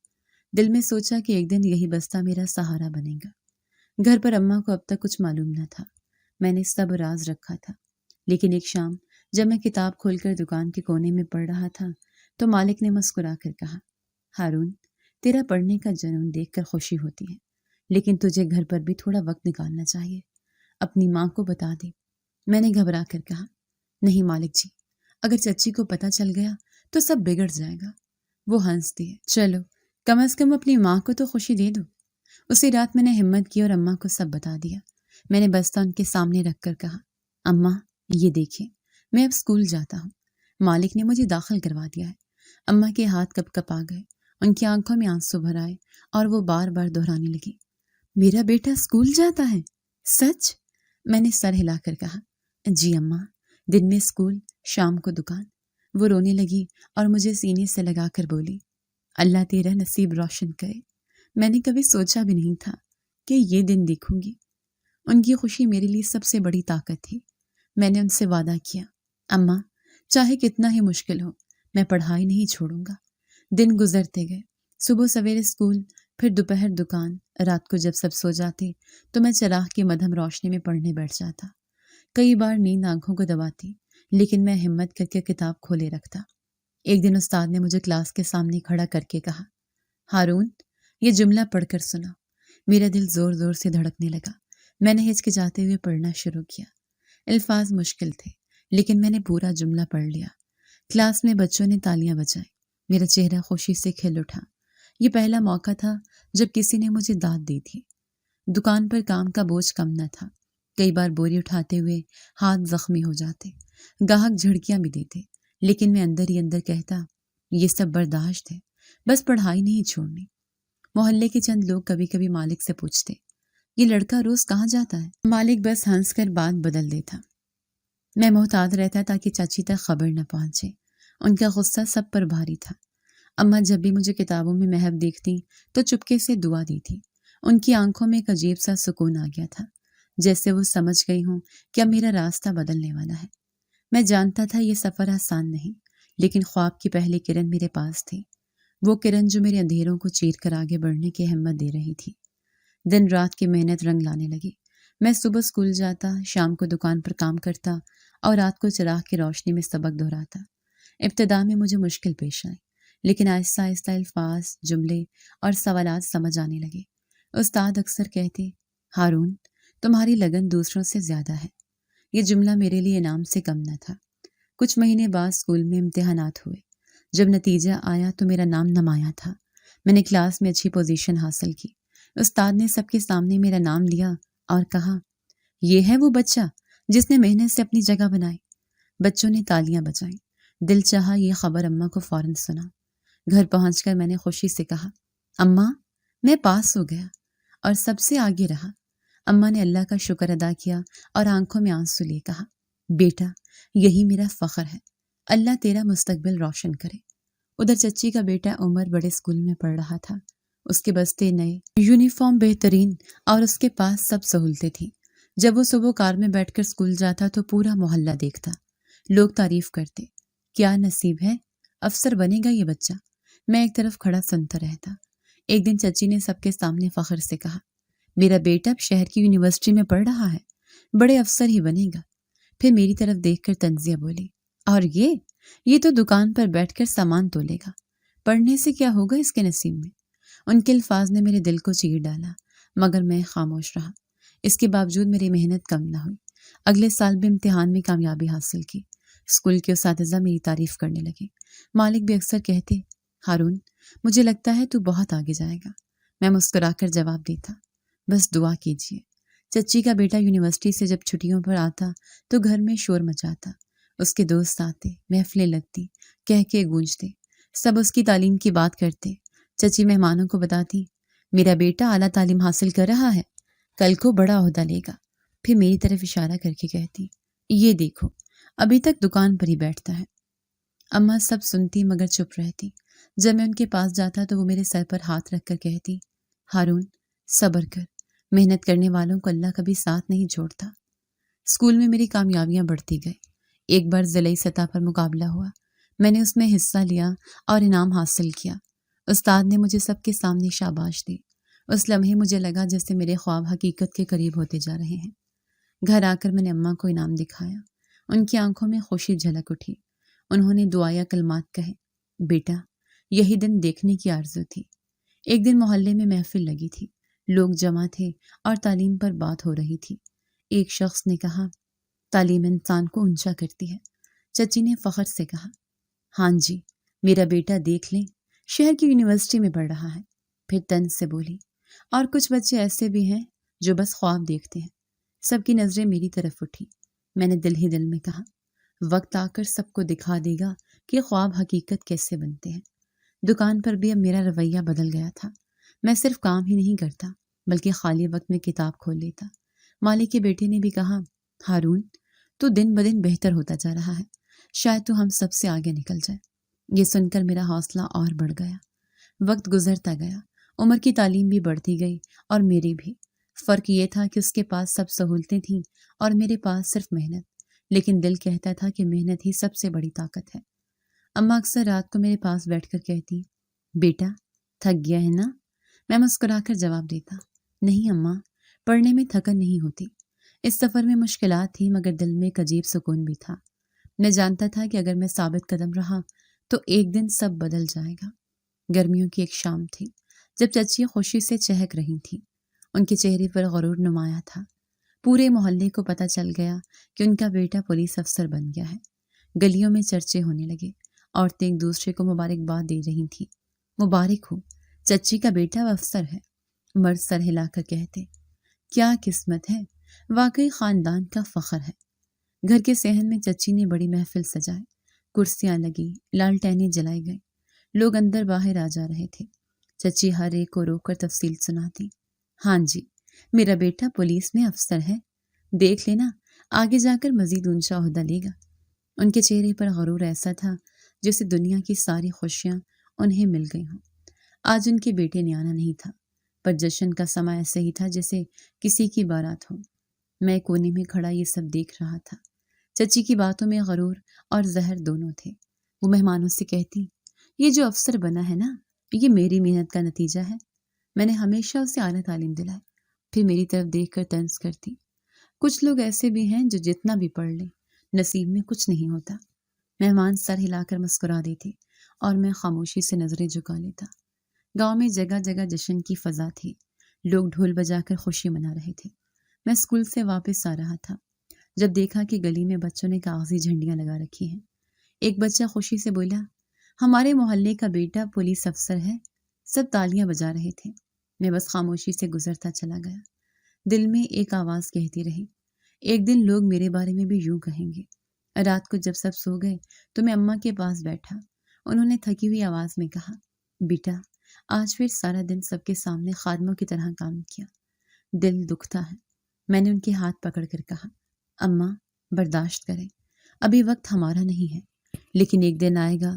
دل میں سوچا کہ ایک دن یہی بستہ میرا سہارا بنے گا۔ گھر پر اماں کو اب تک کچھ معلوم نہ تھا۔ میں نے سب راز رکھا تھا، لیکن ایک شام جب میں کتاب کھول کر دکان کے کونے میں پڑھ رہا تھا تو مالک نے مسکرا کر کہا، ہارون، تیرا پڑھنے کا جنون دیکھ کر خوشی ہوتی ہے، لیکن تجھے گھر پر بھی تھوڑا وقت نکالنا چاہیے۔ اپنی ماں کو بتا دے۔ میں نے گھبرا کر کہا، نہیں مالک جی، اگر چچی کو پتہ چل گیا تو سب بگڑ جائے گا۔ وہ ہنس دیے، چلو کم از کم اپنی ماں کو تو خوشی دے دو۔ اسی رات میں نے ہمت کی اور اماں کو سب بتا دیا۔ میں نے بستہ ان کے سامنے رکھ کر کہا، اماں یہ دیکھیں، میں اب اسکول جاتا ہوں، مالک نے مجھے داخل کروا دیا ہے۔ اماں کے ہاتھ کپ کپ آ گئے، ان کی آنکھوں میں آنسو بھر آئے اور وہ بار بار دہرانے لگی، میرا بیٹا اسکول جاتا ہے؟ سچ؟ میں نے سر ہلا کر کہا، جی اماں، دن میں اسکول، شام کو دکان۔ وہ رونے لگی اور مجھے سینے سے لگا کر بولی، اللہ تیرا نصیب روشن کرے۔ میں نے کبھی سوچا بھی نہیں تھا کہ یہ دن دیکھوں گی۔ ان کی خوشی میرے لیے سب سے بڑی طاقت تھی۔ میں نے ان سے وعدہ کیا، اماں چاہے کتنا ہی مشکل ہو، میں پڑھائی نہیں چھوڑوں گا۔ دن گزرتے گئے، صبح سویرے اسکول، پھر دوپہر دکان۔ رات کو جب سب سو جاتے تو میں چراغ کی مدھم روشنی میں پڑھنے بیٹھ جاتا۔ کئی بار نیند آنکھوں کو دباتی، لیکن میں ہمت کر کے کتاب کھولے رکھتا۔ ایک دن استاد نے مجھے کلاس کے سامنے کھڑا کر کے کہا، ہارون، یہ جملہ پڑھ کر سنا۔ میرا دل زور زور سے دھڑکنے لگا۔ میں نے ہچکچاتے ہوئے پڑھنا شروع کیا۔ الفاظ مشکل تھے، لیکن میں نے پورا جملہ پڑھ لیا۔ کلاس میں بچوں نے تالیاں بجائیں۔ میرا چہرہ خوشی سے کھل اٹھا۔ یہ پہلا موقع تھا جب کسی نے مجھے داد دی تھی۔ دکان پر کام کا بوجھ کم نہ تھا۔ کئی بار بوری اٹھاتے ہوئے ہاتھ زخمی ہو جاتے، گاہک جھڑکیاں بھی دیتے، لیکن میں اندر ہی اندر کہتا، یہ سب برداشت ہے، بس پڑھائی نہیں چھوڑنی۔ محلے کے چند لوگ کبھی کبھی مالک سے پوچھتے، یہ لڑکا روز کہاں جاتا ہے؟ مالک بس ہنس کر بات بدل دیتا۔ میں محتاط رہتا تاکہ چاچی تک خبر نہ پہنچے۔ ان کا غصہ سب پر بھاری تھا۔ اماں جب بھی مجھے کتابوں میں محو دیکھتی تو چپکے سے دعا دی تھی۔ ان کی آنکھوں میں ایک عجیب سا سکون آ گیا تھا، جیسے وہ سمجھ گئی ہوں کہ اب میرا راستہ بدلنے والا ہے۔ میں جانتا تھا یہ سفر آسان نہیں، لیکن خواب کی پہلی کرن میرے پاس تھی، وہ کرن جو میرے اندھیروں کو چیر کر آگے بڑھنے کی ہمت دے رہی تھی۔ دن رات کی محنت رنگ لانے لگی۔ میں صبح اسکول جاتا، شام کو دکان پر کام کرتا اور رات کو چراغ کی روشنی میں سبق دہراتا۔ ابتدا میں مجھے مشکل پیش آئی، لیکن آہستہ آہستہ الفاظ، جملے اور سوالات سمجھ آنے لگے۔ استاد اکثر کہتے، ہارون، تمہاری لگن دوسروں سے زیادہ ہے۔ یہ جملہ میرے لیے انعام سے کم نہ تھا۔ کچھ مہینے بعد اسکول میں امتحانات ہوئے۔ جب نتیجہ آیا تو میرا نام نمایاں تھا۔ میں نے کلاس میں اچھی پوزیشن حاصل کی۔ استاد نے سب کے سامنے میرا نام لیا اور کہا، یہ ہے وہ بچہ جس نے محنت سے اپنی جگہ بنائی۔ بچوں نے تالیاں بجائیں۔ دل چاہا یہ خبر اماں کو فوراً سنا۔ گھر پہنچ کر میں نے خوشی سے کہا، اماں میں پاس ہو گیا اور سب سے آگے رہا۔ اماں نے اللہ کا شکر ادا کیا اور آنکھوں میں آنسو لیے کہا، بیٹا یہی میرا فخر ہے، اللہ تیرا مستقبل روشن کرے۔ ادھر چچی کا بیٹا عمر بڑے اسکول میں پڑھ رہا تھا۔ اس کے بستے نئے، یونیفارم بہترین اور اس کے پاس سب سہولتیں تھیں۔ جب وہ صبح کار میں بیٹھ کر اسکول جاتا تو پورا محلہ دیکھتا، لوگ تعریف کرتے، کیا نصیب ہے، افسر بنے گا یہ بچہ۔ میں ایک طرف کھڑا سنتا رہتا۔ ایک دن چچی نے سب کے سامنے فخر سے کہا، میرا بیٹا اب شہر کی یونیورسٹی میں پڑھ رہا ہے، بڑے افسر ہی بنے گا۔ پھر میری طرف دیکھ کر تنزیہ بولی، اور یہ تو دکان پر بیٹھ کر سامان تولے گا، پڑھنے سے کیا ہوگا اس کے نصیب میں۔ ان کے الفاظ نے میرے دل کو چیر ڈالا، مگر میں خاموش رہا۔ اس کے باوجود میری محنت کم نہ ہوئی۔ اگلے سال بھی امتحان میں کامیابی حاصل کی۔ اسکول کے اساتذہ میری تعریف کرنے لگے۔ مالک بھی اکثر کہتے، ہارون، مجھے لگتا ہے تو بہت آگے جائے گا۔ میں مسکرا کر جواب دیتا، بس دعا کیجیے۔ چچی کا بیٹا یونیورسٹی سے جب چھٹیوں پر آتا تو گھر میں شور مچاتا۔ اس کے دوست آتے، محفلیں لگتی، کہہ کے گونجتے، سب اس کی تعلیم کی بات کرتے۔ چچی مہمانوں کو بتاتی، میرا بیٹا اعلیٰ تعلیم حاصل کر رہا ہے، کل کو بڑا عہدہ لے گا۔ پھر میری طرف اشارہ کر کے کہتی، یہ دیکھو، ابھی تک دکان پر ہی بیٹھتا ہے۔ اماں سب سنتی مگر چپ رہتی۔ جب میں ان کے پاس جاتا تو وہ میرے سر پر ہاتھ رکھ کر کہتی، ہارون، صبر کر، محنت کرنے والوں کو اللہ کبھی ساتھ نہیں چھوڑتا۔ اسکول میں میری کامیابیاں بڑھتی گئی۔ ایک بار ضلعی سطح پر مقابلہ ہوا، میں نے اس میں حصہ لیا اور انعام حاصل کیا۔ استاد نے مجھے سب کے سامنے شاباش دی۔ اس لمحے مجھے لگا جیسے میرے خواب حقیقت کے قریب ہوتے جا رہے ہیں۔ گھر آ کر میں نے اماں کو انعام دکھایا۔ ان کی آنکھوں میں خوشی جھلک اٹھی۔ انہوں نے دعایا کلمات کہے، بیٹا، یہی دن دیکھنے کی آرزو تھی۔ ایک دن محلے میں محفل لگی تھی، لوگ جمع تھے اور تعلیم پر بات ہو رہی تھی۔ ایک شخص نے کہا، تعلیم انسان کو اونچا کرتی ہے۔ چچی نے فخر سے کہا، ہاں جی، میرا بیٹا دیکھ لیں، شہر کی یونیورسٹی میں پڑھ رہا ہے۔ پھر طنز سے بولی، اور کچھ بچے ایسے بھی ہیں جو بس خواب دیکھتے ہیں۔ سب کی نظریں میری طرف اٹھی۔ میں نے دل ہی دل میں کہا، وقت آ کر سب کو دکھا دے گا کہ خواب حقیقت کیسے بنتے ہیں۔ دکان پر بھی اب میرا رویہ بدل گیا تھا۔ میں صرف کام ہی نہیں کرتا بلکہ خالی وقت میں کتاب کھول لیتا۔ مالک کے بیٹے نے بھی کہا، ہارون، تو دن بدن بہتر ہوتا جا رہا ہے، شاید تو ہم سب سے آگے نکل جائے۔ یہ سن کر میرا حوصلہ اور بڑھ گیا۔ وقت گزرتا گیا، عمر کی تعلیم بھی بڑھتی گئی اور میری بھی۔ فرق یہ تھا کہ اس کے پاس سب سہولتیں تھیں اور میرے پاس صرف محنت، لیکن دل کہتا تھا کہ محنت ہی سب سے بڑی طاقت ہے۔ اماں اکثر رات کو میرے پاس بیٹھ کر کہتی، بیٹا، تھک گیا ہے نا؟ میں مسکرا کر جواب دیتا، نہیں اماں، پڑھنے میں تھکن نہیں ہوتی۔ اس سفر میں مشکلات تھی مگر دل میں ایک عجیب سکون بھی تھا۔ میں جانتا تھا کہ اگر میں ثابت قدم رہا تو ایک دن سب بدل جائے گا۔ گرمیوں کی ایک شام تھی جب چچی خوشی سے چہک رہی تھی۔ ان کے چہرے پر غرور نمایاں تھا۔ پورے محلے کو پتہ چل گیا کہ ان کا بیٹا پولیس افسر بن گیا ہے۔ گلیوں میں چرچے ہونے لگے، عورتیں ایک دوسرے کو مبارکباد دے رہی تھیں، مبارک ہو، چچی کا بیٹا اب افسر ہے۔ مرد سر ہلا کر کہتے، کیا قسمت ہے، واقعی خاندان کا فخر ہے۔ گھر کے صحن میں چچی نے بڑی محفل سجائے، کرسیاں لگی، لالٹینیں جلائی گئی، لوگ اندر باہر آ جا رہے تھے۔ چچی ہر ایک کو روک کر تفصیل سناتی، ہاں جی، میرا بیٹا پولیس میں افسر ہے، دیکھ لینا آگے جا کر مزید اونچا عہدہ لے گا۔ ان کے چہرے پر غرور ایسا تھا جیسے دنیا کی ساری خوشیاں انہیں مل گئی ہوں۔ آج ان کے بیٹے نے آنا نہیں تھا، پر جشن کا سما ایسے ہی تھا جیسے کسی کی بارات ہو۔ میں کونے میں کھڑا یہ سب دیکھ رہا تھا۔ چچی کی باتوں میں غرور اور زہر دونوں تھے۔ وہ مہمانوں سے کہتی، یہ جو افسر بنا ہے نا، یہ میری محنت کا نتیجہ ہے۔ میں نے ہمیشہ اسے اعلیٰ تعلیم دلائی۔ پھر میری طرف دیکھ کر طنز کرتی، کچھ لوگ ایسے بھی ہیں جو جتنا بھی پڑھ لیں نصیب میں کچھ نہیں ہوتا۔ مہمان سر ہلا کر مسکرا دیتے اور میں خاموشی سے نظریں جھکا لیتا۔ گاؤں میں جگہ جگہ جشن کی فضا تھی، لوگ ڈھول بجا کر خوشی منا رہے تھے۔ میں اسکول سے واپس آ رہا تھا جب دیکھا کہ گلی میں بچوں نے کاغذی جھنڈیاں لگا رکھی ہیں۔ ایک بچہ خوشی سے بولا، ہمارے محلے کا بیٹا پولیس افسر ہے۔ سب تالیاں بجا رہے تھے۔ میں بس خاموشی سے گزرتا چلا گیا۔ دل میں ایک آواز کہتی رہی، ایک دن لوگ میرے بارے میں بھی یوں کہیں گے۔ رات کو جب سب سو گئے تو میں اماں کے پاس بیٹھا۔ انہوں نے تھکی ہوئی آواز میں کہا، بیٹا، آج پھر سارا دن سب کے سامنے خادموں کی طرح کام کیا، دل دکھتا ہے۔ میں نے ان کے ہاتھ پکڑ کر کہا، اماں، برداشت کریں، ابھی وقت ہمارا نہیں ہے، لیکن ایک دن آئے گا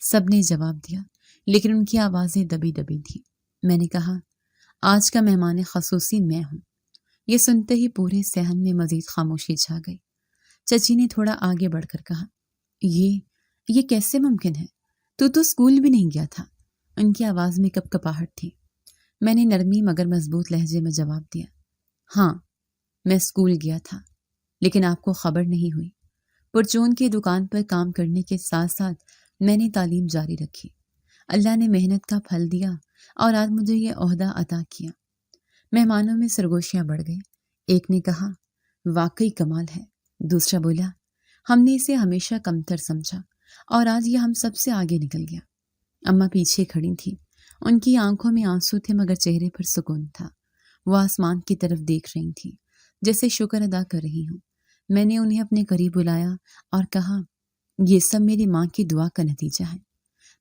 سب نے جواب دیا، لیکن ان کی آوازیں دبی دبی تھیں۔ میں نے کہا، آج کا مہمان خصوصی میں ہوں۔ یہ سنتے ہی پورے صحن میں مزید خاموشی چھا گئی۔ چچی نے تھوڑا آگے بڑھ کر کہا، یہ کیسے ممکن ہے؟ تو اسکول بھی نہیں گیا تھا۔ ان کی آواز میں کپ کپاہٹ تھی۔ میں نے نرمی مگر مضبوط لہجے میں جواب دیا، ہاں میں اسکول گیا تھا، لیکن آپ کو خبر نہیں ہوئی۔ پرچون کی دکان پر کام کرنے کے ساتھ ساتھ میں نے تعلیم جاری رکھی۔ اللہ نے محنت کا پھل دیا اور آج مجھے یہ عہدہ عطا کیا۔ مہمانوں میں سرگوشیاں بڑھ گئی۔ ایک نے کہا، واقعی کمال ہے۔ دوسرا بولا، ہم نے اسے ہمیشہ کمتر سمجھا اور آج یہ ہم سب سے آگے نکل گیا۔ اماں پیچھے کھڑی تھی۔ ان کی آنکھوں میں آنسو تھے مگر چہرے پر سکون تھا۔ وہ آسمان کی طرف دیکھ رہی تھی جیسے شکر ادا کر رہی ہوں۔ میں نے انہیں اپنے قریب بلایا اور کہا، یہ سب میری ماں کی دعا کا نتیجہ ہے۔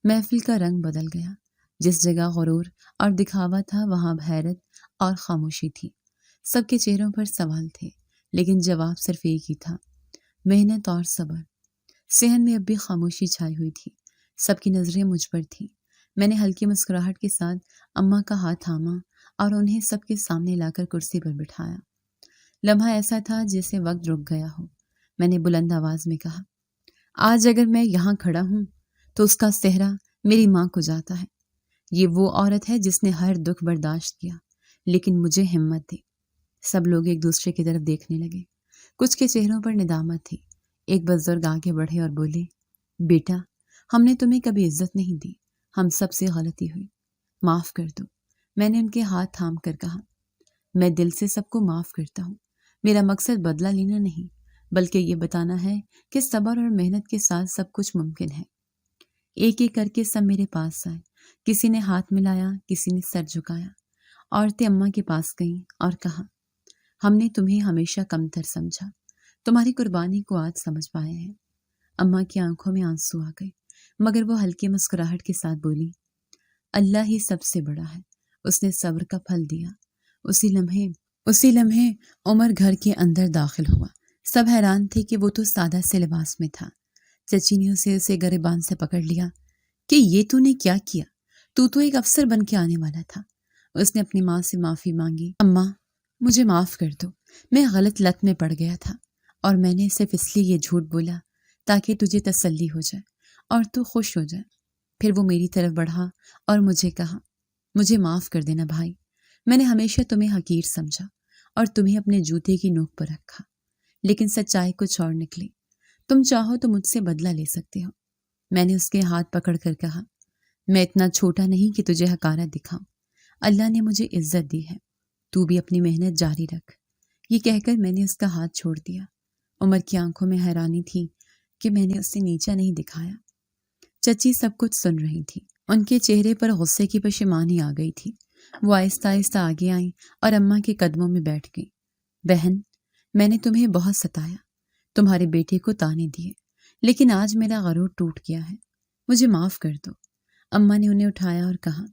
محفل کا رنگ بدل گیا۔ جس جگہ غرور اور دکھاوا تھا وہاں حیرت اور خاموشی تھی۔ سب کے چہروں پر سوال تھے لیکن جواب صرف ایک ہی تھا، محنت اور صبر۔ صحن میں اب بھی خاموشی چھائی ہوئی تھی۔ سب کی نظریں مجھ پر تھیں۔ میں نے ہلکی مسکراہٹ کے ساتھ اماں کا ہاتھ تھاما اور انہیں سب کے سامنے لا کر کرسی پر بٹھایا۔ لمحہ ایسا تھا جیسے وقت رک گیا ہو۔ میں نے بلند آواز میں کہا، آج اگر میں یہاں کھڑا ہوں تو اس کا صحرا میری ماں کو جاتا ہے۔ یہ وہ عورت ہے جس نے ہر دکھ برداشت کیا لیکن مجھے ہمت دی۔ سب لوگ ایک دوسرے کی طرف دیکھنے لگے۔ کچھ کے چہروں پر ندامت تھی۔ ایک بزرگ آگے بڑھے اور بولے، بیٹا، ہم نے تمہیں کبھی عزت نہیں دی۔ ہم سب سے غلطی ہوئی، معاف کر دو۔ میں نے ان کے ہاتھ تھام کر کہا، میں دل سے سب کو معاف کرتا ہوں۔ میرا مقصد بدلہ لینا نہیں بلکہ یہ بتانا ہے کہ صبر اور محنت کے ساتھ سب کچھ ممکن ہے۔ ایک ایک کر کے سب میرے پاس آئے۔ کسی نے ہاتھ ملایا، کسی نے سر جھکایا۔ عورتیں اماں کے پاس گئیں اور کہا، ہم نے تمہیں ہمیشہ کمتر سمجھا، تمہاری قربانی کو آج سمجھ پائے ہیں۔ اماں کی آنکھوں میں آنسو آ گئے مگر وہ ہلکی مسکراہٹ کے ساتھ بولی، اللہ ہی سب سے بڑا ہے، اس نے صبر کا پھل دیا۔ اسی لمحے عمر گھر کے اندر داخل ہوا۔ سب حیران تھے کہ وہ تو سادہ سے لباس میں تھا۔ چچی نے اسے گریبان سے پکڑ لیا کہ یہ تو نے کیا کیا؟ تو ایک افسر بن کے آنے والا تھا۔ اس نے اپنی ماں سے معافی مانگی، اماں مجھے معاف کر دو، میں غلط لت میں پڑ گیا تھا اور میں نے صرف اس لیے یہ جھوٹ بولا تاکہ تجھے تسلی ہو جائے اور تو خوش ہو جائے۔ پھر وہ میری طرف بڑھا اور مجھے کہا، مجھے معاف کر دینا بھائی، میں نے ہمیشہ تمہیں حقیر سمجھا اور تمہیں اپنے جوتے کی نوک پر رکھا، لیکن سچائی کچھ اور نکلی۔ تم چاہو تو مجھ سے بدلہ لے سکتے ہو۔ میں نے اس کے ہاتھ پکڑ کر کہا، میں اتنا چھوٹا نہیں کہ تجھے حقارت دکھاؤں۔ اللہ نے مجھے عزت دی ہے، تو بھی اپنی محنت جاری رکھ۔ یہ کہہ کر میں نے اس کا ہاتھ چھوڑ دیا۔ عمر کی آنکھوں میں حیرانی تھی کہ میں نے اسے نیچا نہیں دکھایا۔ چچی سب کچھ سن رہی تھی۔ ان کے چہرے پر غصے کی پشیمانی آ گئی تھی۔ وہ آہستہ آہستہ آگے آئیں اور اماں کے قدموں میں بیٹھ گئیں۔ بہن، میں نے تمہیں بہت ستایا، تمہارے بیٹے کو تانے دیے، لیکن آج میرا غرور ٹوٹ گیا ہے، مجھے معاف کر دو۔ اماں نے انہیں اٹھایا اور کہا،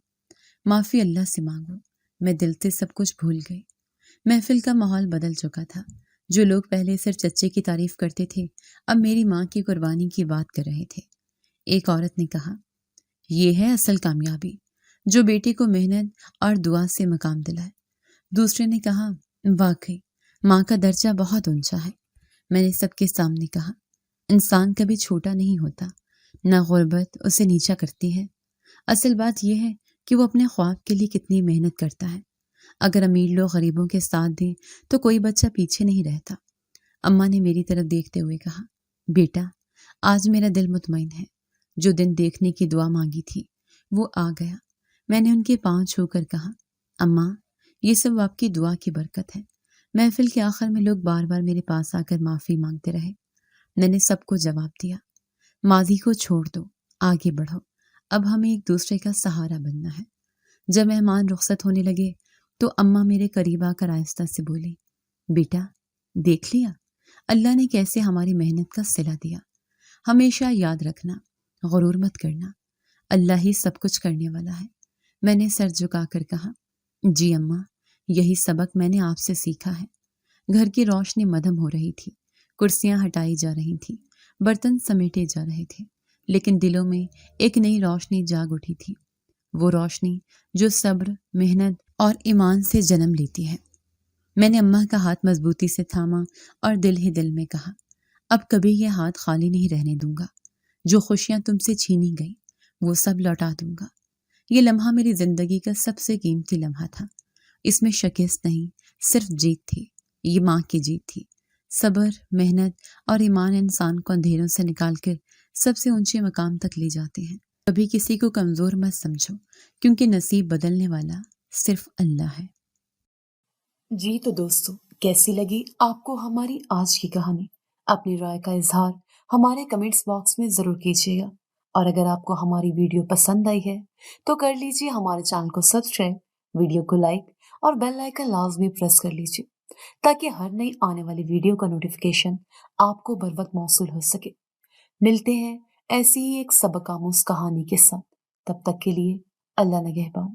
معافی اللہ سے مانگو۔ میں دل سے سب کچھ بھول گئی۔ محفل کا ماحول بدل چکا تھا۔ جو لوگ پہلے صرف چچے کی تعریف کرتے تھے اب میری ماں کی قربانی کی بات کر رہے تھے۔ ایک عورت نے کہا، یہ ہے اصل کامیابی، جو بیٹے کو محنت اور دعا سے مقام دلائے۔ دوسرے نے کہا، واقعی ماں کا درجہ بہت اونچا ہے۔ میں نے سب کے سامنے کہا، انسان کبھی چھوٹا نہیں ہوتا، نہ غربت اسے نیچا کرتی ہے۔ اصل بات یہ ہے کہ وہ اپنے خواب کے لیے کتنی محنت کرتا ہے۔ اگر امیر لوگ غریبوں کے ساتھ دیں تو کوئی بچہ پیچھے نہیں رہتا۔ اماں نے میری طرف دیکھتے ہوئے کہا، بیٹا، آج میرا دل مطمئن ہے۔ جو دن دیکھنے کی دعا مانگی تھی وہ آ گیا۔ میں نے ان کے پاؤں چھو کر کہا، اماں، یہ سب آپ کی دعا کی برکت ہے۔ محفل کے آخر میں لوگ بار بار میرے پاس آ کر معافی مانگتے رہے۔ میں نے سب کو جواب دیا، ماضی کو چھوڑ دو، آگے بڑھو، اب ہمیں ایک دوسرے کا سہارا بننا ہے۔ جب مہمان رخصت ہونے لگے تو اماں میرے قریب آ کر آہستہ سے بولی، بیٹا، دیکھ لیا اللہ نے کیسے ہماری محنت کا صلہ دیا۔ ہمیشہ یاد رکھنا، غرور مت کرنا، اللہ ہی سب کچھ کرنے والا ہے۔ میں نے سر جھکا کر کہا، جی اماں، یہی سبق میں نے آپ سے سیکھا ہے۔ گھر کی روشنی مدھم ہو رہی تھی، کرسیاں ہٹائی جا رہی تھیں، برتن سمیٹے جا رہے تھے۔ لیکن دلوں میں ایک نئی روشنی جاگ اٹھی تھی، وہ روشنی جو صبر، محنت اور ایمان سے جنم لیتی ہے۔ میں نے اماں کا ہاتھ مضبوطی سے تھاما اور دل ہی دل میں کہا، اب کبھی یہ ہاتھ خالی نہیں رہنے دوں گا۔ جو خوشیاں تم سے چھینی گئی وہ سب لوٹا دوں گا۔ یہ لمحہ میری زندگی کا سب سے قیمتی لمحہ تھا۔ اس میں شکست نہیں، صرف جیت تھی۔ یہ ماں کی جیت تھی۔ صبر، محنت اور ایمان انسان کو اندھیروں سے نکال کر سب سے اونچے مقام تک لے جاتے ہیں۔ کبھی کسی کو کمزور مت سمجھو، کیونکہ نصیب بدلنے والا صرف اللہ ہے۔ جی تو دوستو، کیسی لگی آپ کو ہماری آج کی کہانی؟ اپنی رائے کا اظہار ہمارے کمنٹس باکس میں ضرور کیجیے گا، اور اگر آپ کو ہماری ویڈیو پسند آئی ہے تو کر لیجیے ہمارے چینل کو سبسکرائب، ویڈیو کو لائک اور بیل آئیکن لازمی پریس کر لیجیے تاکہ ہر نئی آنے والی ویڈیو کا نوٹیفیکیشن آپ کو بر وقت موصول ہو سکے۔ ملتے ہیں ایسی ہی ایک سبق آموز کہانی کے ساتھ، تب تک کے لیے اللہ نگہبان۔